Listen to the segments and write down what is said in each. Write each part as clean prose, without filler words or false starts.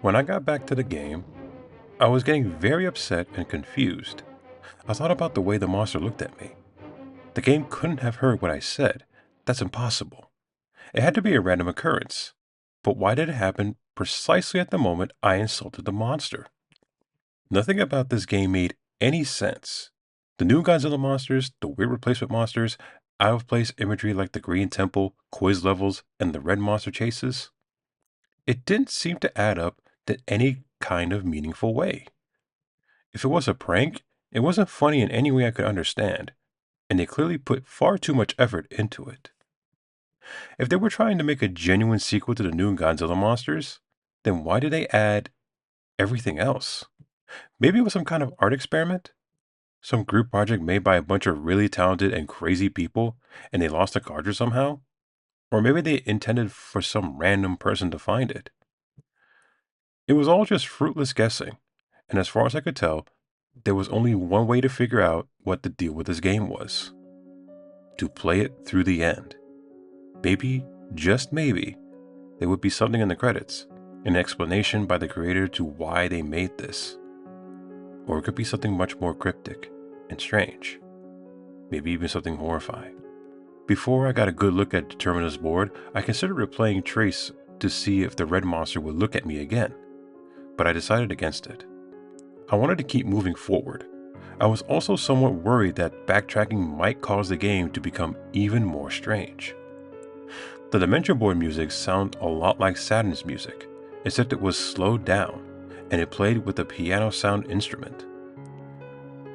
When I got back to the game, I was getting very upset and confused. I thought about the way the monster looked at me. The game couldn't have heard what I said. That's impossible. It had to be a random occurrence. But why did it happen precisely at the moment I insulted the monster? Nothing about this game made any sense. The new Godzilla monsters, the weird replacement monsters, out of place imagery like the Green Temple, quiz levels, and the red monster chases, it didn't seem to add up in any kind of meaningful way. If it was a prank, it wasn't funny in any way I could understand, and they clearly put far too much effort into it. If they were trying to make a genuine sequel to the new Godzilla monsters, then why did they add everything else? Maybe it was some kind of art experiment? Some group project made by a bunch of really talented and crazy people, and they lost the cartridge somehow? Or maybe they intended for some random person to find it. It was all just fruitless guessing, and as far as I could tell, there was only one way to figure out what the deal with this game was: to play it through the end. Maybe, just maybe, there would be something in the credits, an explanation by the creator to why they made this. Or it could be something much more cryptic and strange. Maybe even something horrifying. Before I got a good look at Determina's board, I considered replaying Trace to see if the red monster would look at me again, but I decided against it. I wanted to keep moving forward. I was also somewhat worried that backtracking might cause the game to become even more strange. The Dementia board music sounded a lot like Saturn's music, except it was slowed down, and it played with a piano sound instrument.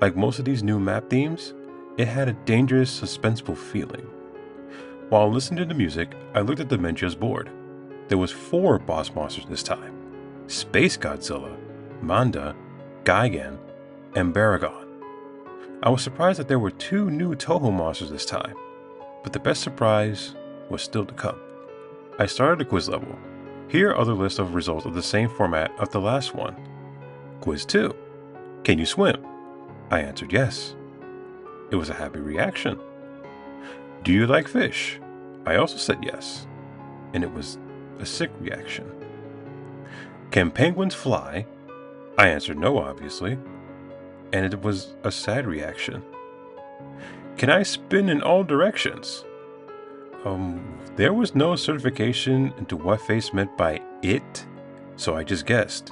Like most of these new map themes, it had a dangerous, suspenseful feeling. While listening to the music, I looked at Dementia's board. There was 4 boss monsters this time: Space Godzilla, Manda, Gigan, and Baragon. I was surprised that there were 2 new Toho monsters this time, but the best surprise was still to come. I started the quiz level. Here are the list of results of the same format of the last one. Quiz 2. Can you swim? I answered yes. It was a happy reaction. Do you like fish? I also said yes, and it was a sick reaction. Can penguins fly? I answered no, obviously, and it was a sad reaction. Can I spin in all directions? There was no certification into what face meant by it, so I just guessed.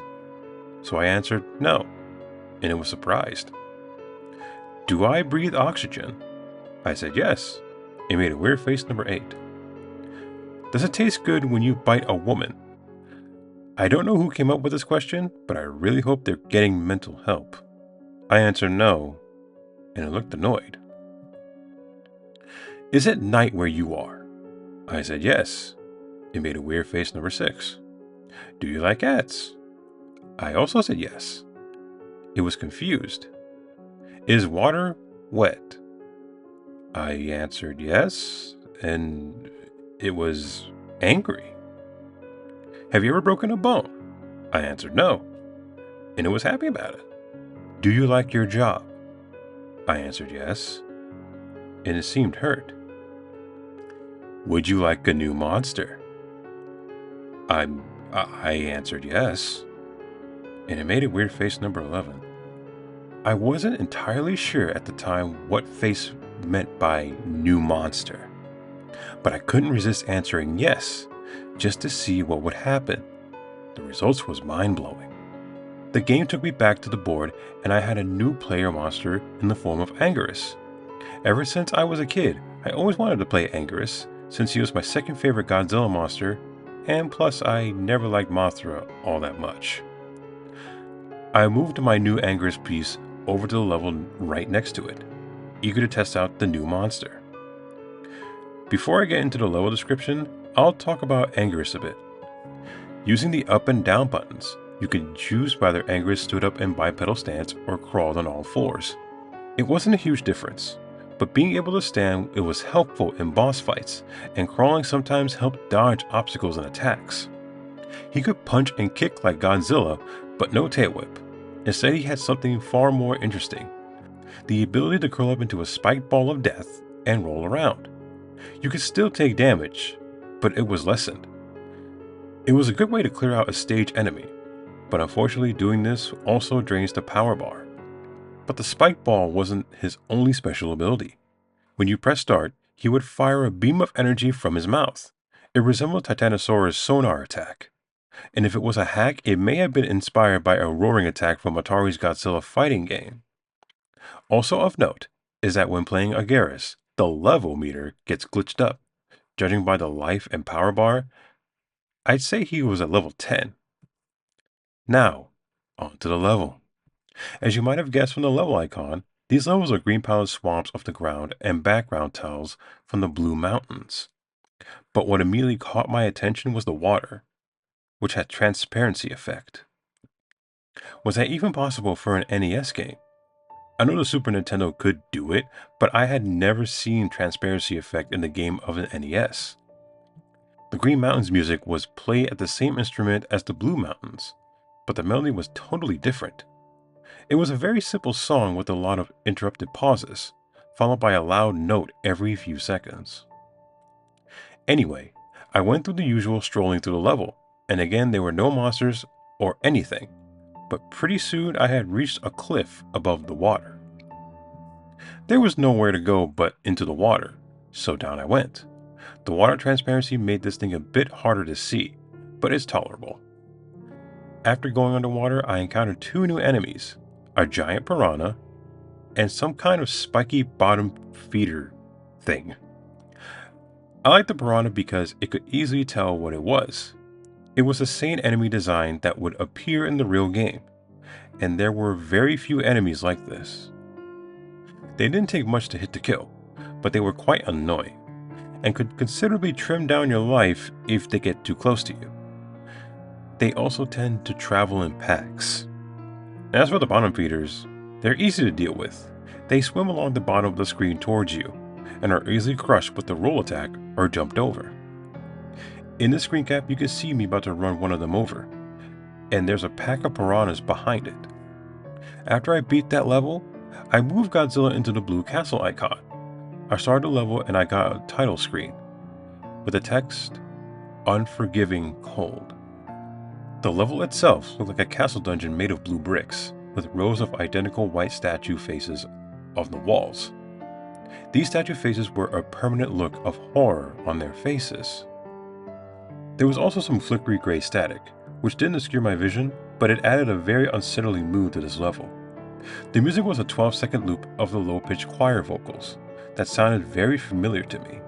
So I answered no, and it was surprised. Do I breathe oxygen? I said yes. It made a weird face number 8. Does it taste good when you bite a woman? I don't know who came up with this question, but I really hope they're getting mental help. I answered no, and it looked annoyed. Is it night where you are? I said yes. It made a weird face number 6. Do you like cats? I also said yes. It was confused. Is water wet? I answered yes, and it was angry. Have you ever broken a bone? I answered no, and it was happy about it. Do you like your job? I answered yes, and it seemed hurt. Would you like a new monster? I answered yes, and it made a weird face number 11. I wasn't entirely sure at the time what face meant by new monster, but I couldn't resist answering yes, just to see what would happen. The results was mind-blowing. The game took me back to the board, and I had a new player monster in the form of Anguirus. Ever since I was a kid, I always wanted to play Anguirus, since he was my second favorite Godzilla monster, and plus I never liked Mothra all that much. I moved my new Anguirus piece over to the level right next to it, eager to test out the new monster. Before I get into the level description, I'll talk about Anguirus a bit. Using the up and down buttons, you could choose whether Anguirus stood up in bipedal stance or crawled on all 4s. It wasn't a huge difference, but being able to stand it was helpful in boss fights, and crawling sometimes helped dodge obstacles and attacks. He could punch and kick like Godzilla, but no tail whip. Instead, he had something far more interesting: the ability to curl up into a spiked ball of death and roll around. You could still take damage, but it was lessened. It was a good way to clear out a stage enemy. but unfortunately doing this also drains the power bar. But the spike ball wasn't his only special ability. When you press start, he would fire a beam of energy from his mouth. It resembled Titanosaurus' sonar attack. And if it was a hack, it may have been inspired by a roaring attack from Atari's Godzilla fighting game. Also of note is that when playing Agaris, the level meter gets glitched up. Judging by the life and power bar, I'd say he was at level 10. Now, on to the level. As you might have guessed from the level icon, these levels are green palette swamps of the ground and background tiles from the blue mountains. But what immediately caught my attention was the water, which had transparency effect. Was that even possible for an NES game? I know the Super Nintendo could do it, but I had never seen transparency effect in the game of an NES. The Green Mountains music was played at the same instrument as the Blue Mountains, but the melody was totally different. It was a very simple song with a lot of interrupted pauses, followed by a loud note every few seconds. Anyway, I went through the usual strolling through the level, and again there were no monsters or anything, but pretty soon I had reached a cliff above the water. There was nowhere to go but into the water, so down I went. The water transparency made this thing a bit harder to see, but it's tolerable. After going underwater, I encountered two new enemies, a giant piranha and some kind of spiky bottom feeder thing. I liked the piranha because it could easily tell what it was. It was the same enemy design that would appear in the real game, and there were very few enemies like this. They didn't take much to hit to kill, but they were quite annoying, and could considerably trim down your life if they get too close to you. They also tend to travel in packs. As for the bottom feeders, they're easy to deal with. They swim along the bottom of the screen towards you, and are easily crushed with the roll attack or jumped over. In this screen cap, you can see me about to run one of them over, and there's a pack of piranhas behind it. After I beat that level, I moved Godzilla into the blue castle icon. I started the level and I got a title screen with the text, Unforgiving Cold. The level itself looked like a castle dungeon made of blue bricks, with rows of identical white statue faces on the walls. These statue faces were a permanent look of horror on their faces. There was also some flickery gray static, which didn't obscure my vision, but it added a very unsettling mood to this level. The music was a 12-second loop of the low-pitched choir vocals that sounded very familiar to me.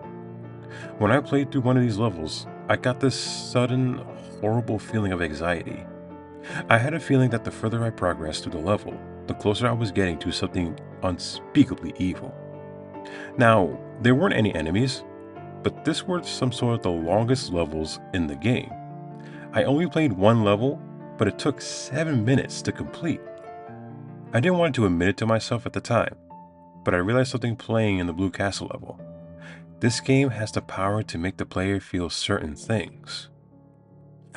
When I played through one of these levels, I got this sudden, horrible feeling of anxiety. I had a feeling that the further I progressed through the level, the closer I was getting to something unspeakably evil. Now, there weren't any enemies, but this was some sort of the longest levels in the game. I only played one level, but it took 7 minutes to complete. I didn't want to admit it to myself at the time, but I realized something playing in the Blue Castle level. This game has the power to make the player feel certain things.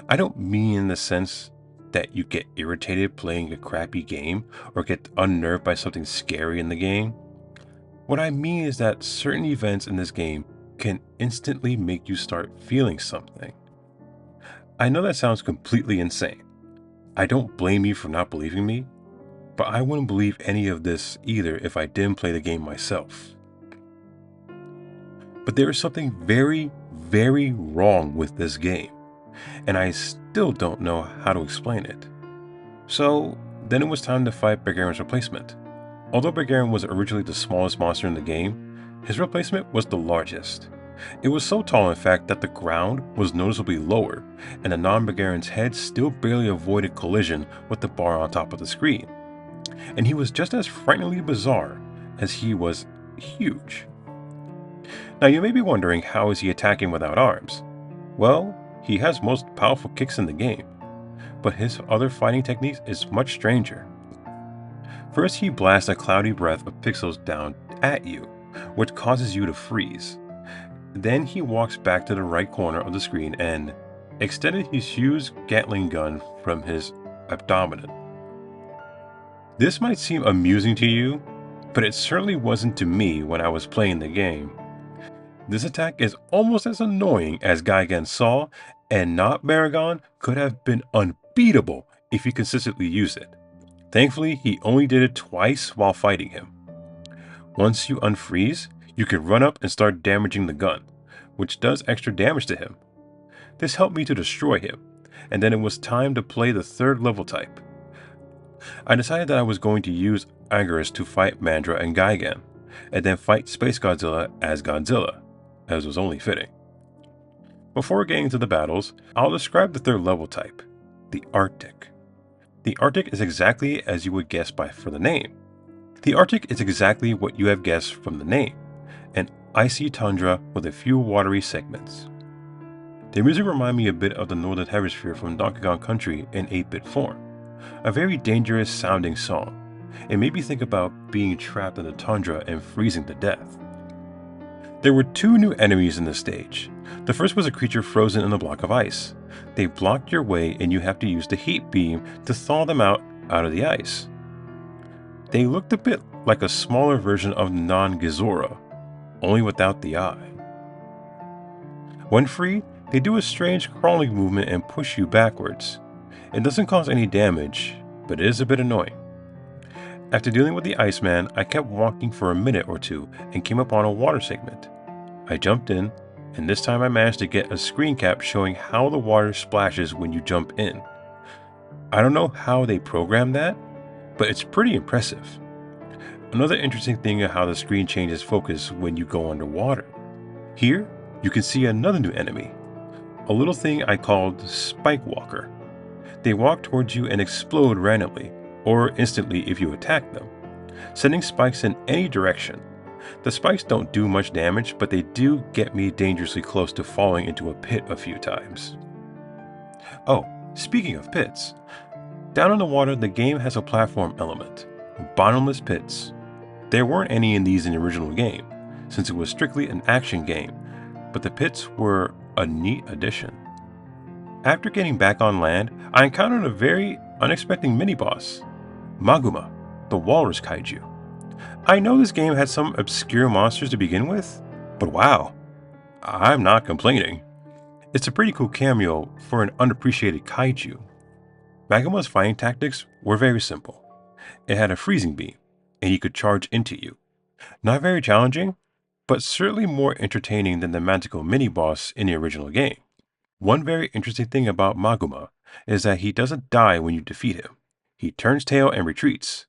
I don't mean in the sense that you get irritated playing a crappy game or get unnerved by something scary in the game. What I mean is that certain events in this game can instantly make you start feeling something. I know that sounds completely insane. I don't blame you for not believing me, but I wouldn't believe any of this either if I didn't play the game myself. But there is something very, very wrong with this game, and I still don't know how to explain it. So then it was time to fight Bergeron's replacement. Although Bergeron was originally the smallest monster in the game, his replacement was the largest. It was so tall in fact that the ground was noticeably lower, and the non-Bergeron's head still barely avoided collision with the bar on top of the screen. And he was just as frighteningly bizarre as he was huge. Now you may be wondering, how is he attacking without arms? Well, he has most powerful kicks in the game, but his other fighting techniques is much stranger. First, he blasts a cloudy breath of pixels down at you, which causes you to freeze. Then he walks back to the right corner of the screen and extended his huge Gatling gun from his abdomen. This might seem amusing to you, but it certainly wasn't to me when I was playing the game. This attack is almost as annoying as Gigan Saw, and not Baragon could have been unbeatable if you consistently use it. Thankfully, he only did it twice while fighting him. Once you unfreeze, you can run up and start damaging the gun, which does extra damage to him. This helped me to destroy him, and then it was time to play the third level type. I decided that I was going to use Anguirus to fight Mandra and Gigan, and then fight Space Godzilla as Godzilla, as was only fitting. Before getting to the battles, I'll describe the third level type, the Arctic. The Arctic is exactly as you would guess for the name. The Arctic is exactly what you have guessed from the name, an icy tundra with a few watery segments. The music reminds me a bit of the Northern Hemisphere from Donkey Kong Country in 8-bit form, a very dangerous sounding song. It made me think about being trapped in the tundra and freezing to death. There were two new enemies in this stage. The first was a creature frozen in a block of ice. They blocked your way and you have to use the heat beam to thaw them out of the ice. They looked a bit like a smaller version of Non-Gizora, only without the eye. When free, they do a strange crawling movement and push you backwards. It doesn't cause any damage, but it is a bit annoying. After dealing with the Iceman, I kept walking for a minute or two and came upon a water segment. I jumped in, and this time I managed to get a screen cap showing how the water splashes when you jump in. I don't know how they programmed that, but it's pretty impressive. Another interesting thing is how the screen changes focus when you go underwater. Here, you can see another new enemy, a little thing I called Spike Walker. They walk towards you and explode randomly, or instantly if you attack them, sending spikes in any direction. The spikes don't do much damage, but they do get me dangerously close to falling into a pit a few times. Oh, speaking of pits, down in the water the game has a platform element, bottomless pits. There weren't any in these in the original game, since it was strictly an action game, but the pits were a neat addition. After getting back on land, I encountered a very unexpected mini-boss, Maguma, the walrus kaiju. I know this game had some obscure monsters to begin with, but wow, I'm not complaining. It's a pretty cool cameo for an unappreciated kaiju. Maguma's fighting tactics were very simple. It had a freezing beam, and he could charge into you. Not very challenging, but certainly more entertaining than the magical mini-boss in the original game. One very interesting thing about Maguma is that he doesn't die when you defeat him. He turns tail and retreats.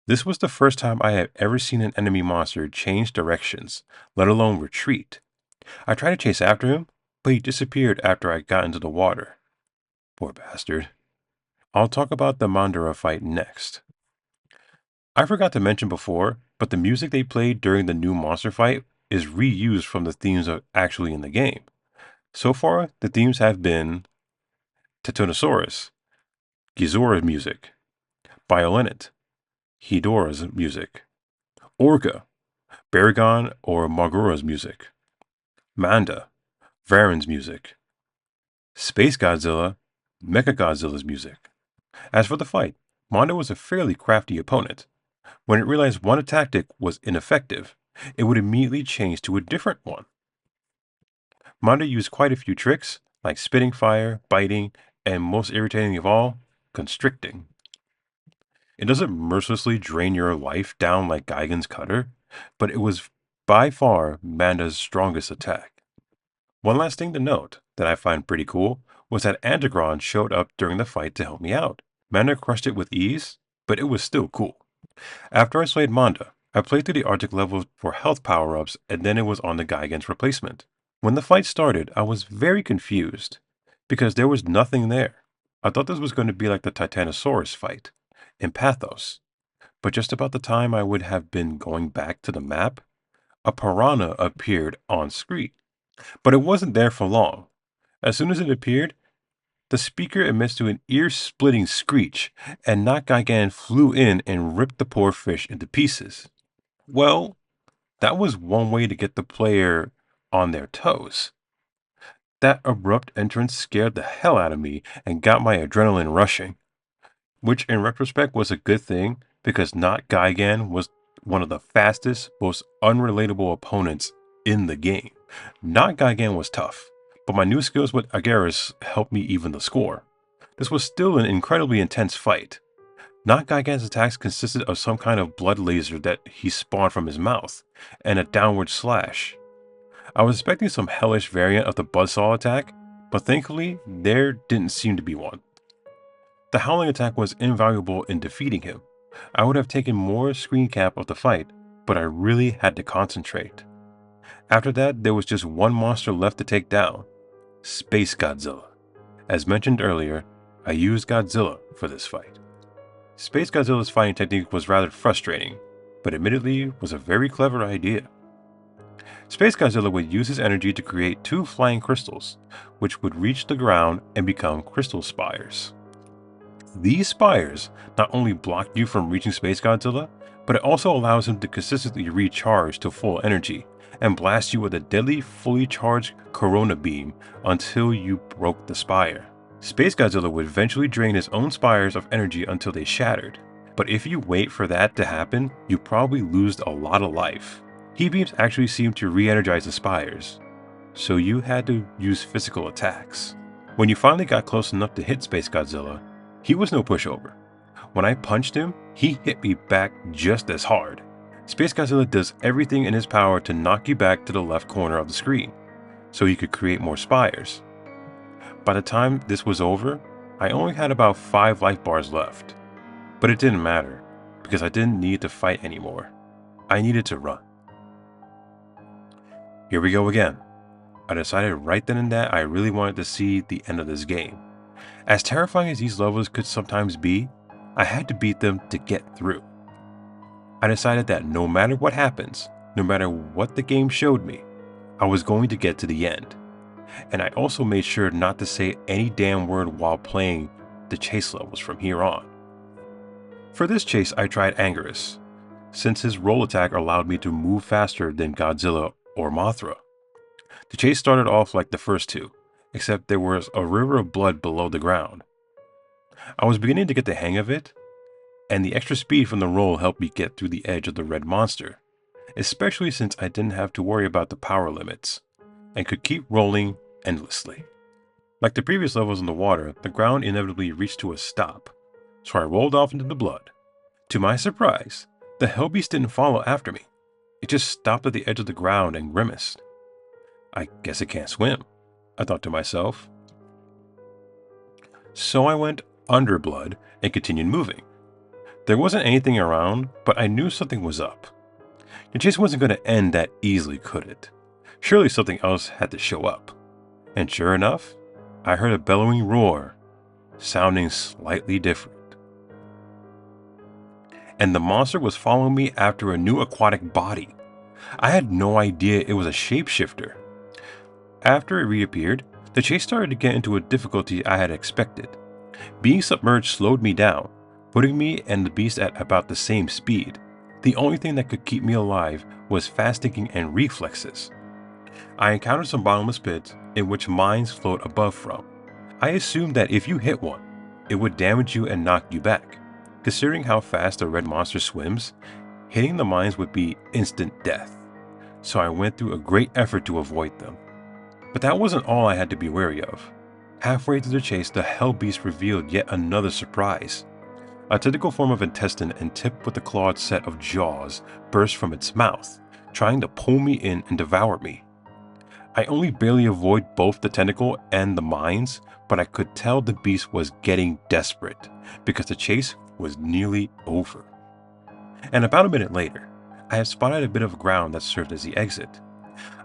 This was the first time I have ever seen an enemy monster change directions, let alone retreat. I tried to chase after him, but he disappeared after I got into the water. Poor bastard. I'll talk about the Mandara fight next. I forgot to mention before, but the music they played during the new monster fight is reused from the themes actually in the game. So far, the themes have been Titanosaurus, Gizora's music, Biolinit, Hedorah's music, Orga, Baragon or Magura's music, Manda, Varan's music, Space Godzilla, Mechagodzilla's music. As for the fight, Manda was a fairly crafty opponent. When it realized one tactic was ineffective, it would immediately change to a different one. Manda used quite a few tricks, like spitting fire, biting, and most irritating of all, constricting. It doesn't mercilessly drain your life down like Gigan's cutter, but it was by far Manda's strongest attack. One last thing to note that I find pretty cool was that Antigron showed up during the fight to help me out. Manda crushed it with ease, but it was still cool. After I slayed Manda, I played through the Arctic levels for health power-ups and then it was on the Gigan's replacement. When the fight started, I was very confused because there was nothing there. I thought this was going to be like the Titanosaurus fight in Pathos, but just about the time I would have been going back to the map, a piranha appeared on screen. But it wasn't there for long. As soon as it appeared, the speaker emits to an ear-splitting screech, and Not Gigan flew in and ripped the poor fish into pieces. Well, that was one way to get the player on their toes. That abrupt entrance scared the hell out of me and got my adrenaline rushing, which in retrospect was a good thing because Not Gigan was one of the fastest, most unrelatable opponents in the game. Not Gigan was tough, but my new skills with Anguirus helped me even the score. This was still an incredibly intense fight. Not Gigan's attacks consisted of some kind of blood laser that he spawned from his mouth, and a downward slash. I was expecting some hellish variant of the buzzsaw attack, but thankfully, there didn't seem to be one. The howling attack was invaluable in defeating him. I would have taken more screen cap of the fight, but I really had to concentrate. After that, there was just one monster left to take down, Space Godzilla. As mentioned earlier, I used Godzilla for this fight. Space Godzilla's fighting technique was rather frustrating, but admittedly was a very clever idea. Space Godzilla would use his energy to create two flying crystals, which would reach the ground and become crystal spires. These spires not only block you from reaching Space Godzilla, but it also allows him to consistently recharge to full energy and blast you with a deadly fully charged Corona beam until you broke the spire. Space Godzilla would eventually drain his own spires of energy until they shattered, but if you wait for that to happen, you probably lose a lot of life. Heat beams actually seem to re-energize the spires, so you had to use physical attacks. When you finally got close enough to hit Space Godzilla, he was no pushover. When I punched him, he hit me back just as hard. Space Godzilla does everything in his power to knock you back to the left corner of the screen, so he could create more spires. By the time this was over, I only had about 5 life bars left. But it didn't matter, because I didn't need to fight anymore. I needed to run. Here we go again. I decided right then and there I really wanted to see the end of this game. As terrifying as these levels could sometimes be, I had to beat them to get through. I decided that no matter what happens, no matter what the game showed me, I was going to get to the end. And I also made sure not to say any damn word while playing the chase levels from here on. For this chase, I tried Anguirus, since his roll attack allowed me to move faster than Godzilla or Mothra. The chase started off like the first two, except there was a river of blood below the ground. I was beginning to get the hang of it, and the extra speed from the roll helped me get through the edge of the red monster, especially since I didn't have to worry about the power limits, and could keep rolling endlessly. Like the previous levels in the water, the ground inevitably reached to a stop, so I rolled off into the blood. To my surprise, the Hellbeast didn't follow after me. It just stopped at the edge of the ground and grimaced. I guess it can't swim, I thought to myself. So I went under blood and continued moving. There wasn't anything around, but I knew something was up. The chase wasn't going to end that easily, could it? Surely something else had to show up. And sure enough, I heard a bellowing roar, sounding slightly different. And the monster was following me after a new aquatic body. I had no idea it was a shapeshifter. After it reappeared, the chase started to get into a difficulty I had expected. Being submerged slowed me down, putting me and the beast at about the same speed. The only thing that could keep me alive was fast thinking and reflexes. I encountered some bottomless pits in which mines float above from. I assumed that if you hit one, it would damage you and knock you back. Considering how fast a red monster swims, hitting the mines would be instant death. So I went through a great effort to avoid them. But that wasn't all I had to be wary of. Halfway through the chase, the Hellbeast revealed yet another surprise. A tentacle form of intestine and tipped with a clawed set of jaws burst from its mouth, trying to pull me in and devour me. I only barely avoid both the tentacle and the mines, but I could tell the beast was getting desperate because the chase was nearly over. And about a minute later, I had spotted a bit of ground that served as the exit.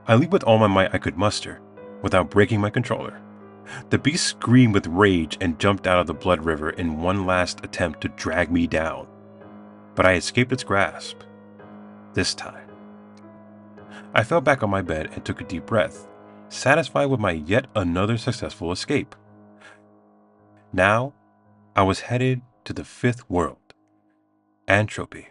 I leaped with all my might I could muster, without breaking my controller. The beast screamed with rage and jumped out of the blood river in one last attempt to drag me down. But I escaped its grasp. This time. I fell back on my bed and took a deep breath, satisfied with my yet another successful escape. Now, I was headed to the fifth world, Entropy.